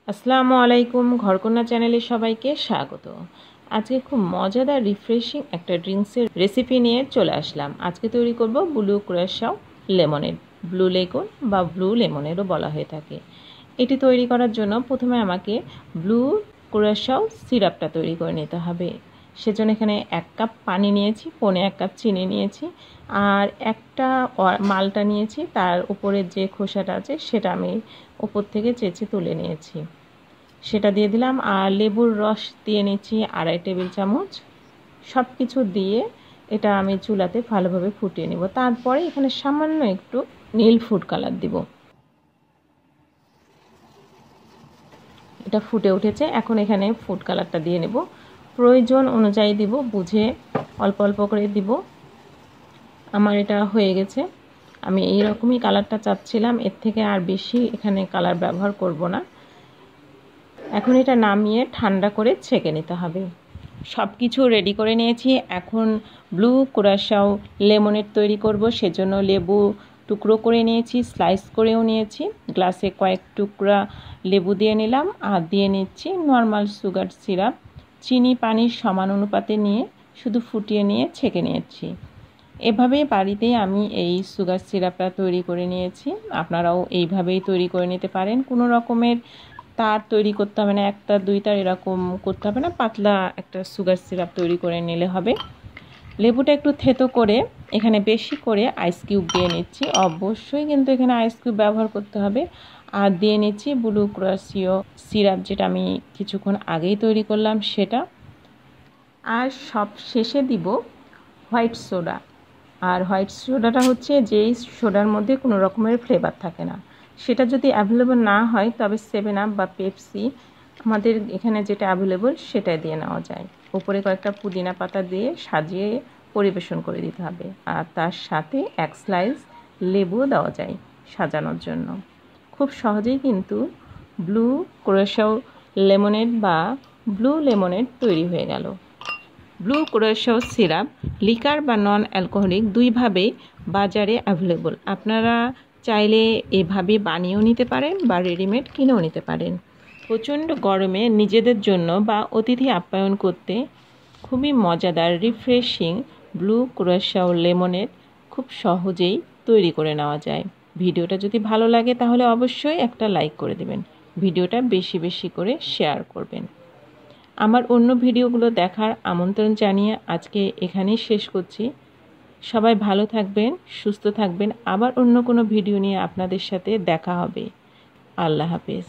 আসসালামু আলাইকুম ঘরকন্যা চ্যানেলে সবাইকে স্বাগত। আজকে খুব মজাদার রিফ্রেশিং একটা ড্রিঙ্কসের রেসিপি নিয়ে চলে আসলাম। আজকে তৈরি করব ব্লু কুরাশাও লেমনেড, ব্লু লেগুন বা ব্লু লেমনেডও বলা হয়ে থাকে। এটি তৈরি করার জন্য প্রথমে আমাকে ব্লু কুরাশাও সিরাপটা তৈরি করে নিতে হবে। সেজন্য এখানে 1 কাপ পানি নিয়েছি, 1.25 কাপ চিনি নিয়েছি, আর একটা মালটা নিয়েছি। তার উপরে যে খোসাটা আছে সেটা আমি উপর থেকে চেঁচে তুলে নিয়েছি, সেটা দিয়ে দিলাম। আর লেবুর রস দিয়ে নিচ্ছি 2.5 টেবিল চামচ। সব কিছু দিয়ে এটা আমি চুলাতে ভালোভাবে ফুটিয়ে নেব। তারপরে এখানে সামান্য একটু নীল ফুড কালার দিব। এটা ফুটে উঠেছে, এখন এখানে ফুড কালারটা দিয়ে নেব। প্রয়োজন অনুযায়ী দিব, বুঝে অল্প অল্প করে দিব। আমার এটা হয়ে গেছে। আমি এই রকমই কালারটা চাচ্ছিলাম, এর থেকে আর বেশি এখানে কালার ব্যবহার করব না। এখন এটা নামিয়ে ঠান্ডা করে ছেঁকে নিতে হবে। সব কিছু রেডি করে নিয়েছি। এখন ব্লু কুরাশাও লেমনেড তৈরি করব। সেজন্য লেবু টুকরো করে নিয়েছি, স্লাইস করেও নিয়েছি। গ্লাসে কয়েক টুকরা লেবু দিয়ে নিলাম, আর দিয়ে নিচ্ছি নর্মাল সুগার সিরাপ। চিনি পানির সমান অনুপাতে নিয়ে শুধু ফুটিয়ে নিয়ে ছেঁকে নিয়েছি। এভাবেই বাড়িতেই আমি এই সুগার সিরাপটা তৈরি করে নিয়েছি। আপনারাও এইভাবেই তৈরি করে নিতে পারেন। কোনো রকমের তার তৈরি করতে হবে না, 1-2 তার এরকম করতে হবে না। পাতলা একটা সুগার সিরাপ তৈরি করে নিলে হবে। লেবুটা একটু থেতো করে এখানে বেশি করে আইস কিউব দিয়ে নিচ্ছি। অবশ্যই কিন্তু এখানে আইস কিউব ব্যবহার করতে হবে। আর দিয়ে নিচ্ছি ব্লু কুরাশাও সিরাপ, যেটা আমি কিছুক্ষণ আগেই তৈরি করলাম সেটা। আর সব শেষে দিব হোয়াইট সোডা। আর হোয়াইট সোডাটা হচ্ছে যেই সোডার মধ্যে কোনো রকমের ফ্লেভার থাকে না। সেটা যদি অ্যাভেলেবল না হয় তবে 7 আপ বা পেপসি, আমাদের এখানে যেটা অ্যাভেলেবল সেটাই দিয়ে নেওয়া যায়। উপরে কয়েকটা পুদিনা পাতা দিয়ে সাজিয়ে পরিবেশন করে দিতে হবে। আর তার সাথে 1 স্লাইস লেবু দেওয়া যায় সাজানোর জন্য। খুব সহজেই কিন্তু ব্লু কুরাশাও লেমনেড বা ব্লু লেমনেড তৈরি হয়ে গেল। ব্লু কুরাশাও সিরাপ লিকার বা নন অ্যালকোহলিক দুইভাবেই বাজারে অ্যাভেলেবল। আপনারা চাইলে এভাবে বানিয়েও নিতে পারেন বা রেডিমেড কিনেও নিতে পারেন। প্রচণ্ড গরমে নিজেদের জন্য বা অতিথি আপ্যায়ন করতে খুবই মজাদার রিফ্রেশিং ব্লু কুরাশাও লেমনেড খুব সহজেই তৈরি করে নেওয়া যায়। ভিডিওটা যদি ভালো লাগে তাহলে অবশ্যই একটা লাইক করে দেবেন। ভিডিওটা বেশি বেশি করে শেয়ার করবেন। আমার অন্য ভিডিওগুলো দেখার আমন্ত্রণ জানিয়ে আজকে এখানেই শেষ করছি। সবাই ভালো থাকবেন, সুস্থ থাকবেন। আবার অন্য কোনো ভিডিও নিয়ে আপনাদের সাথে দেখা হবে। আল্লাহ হাফেজ।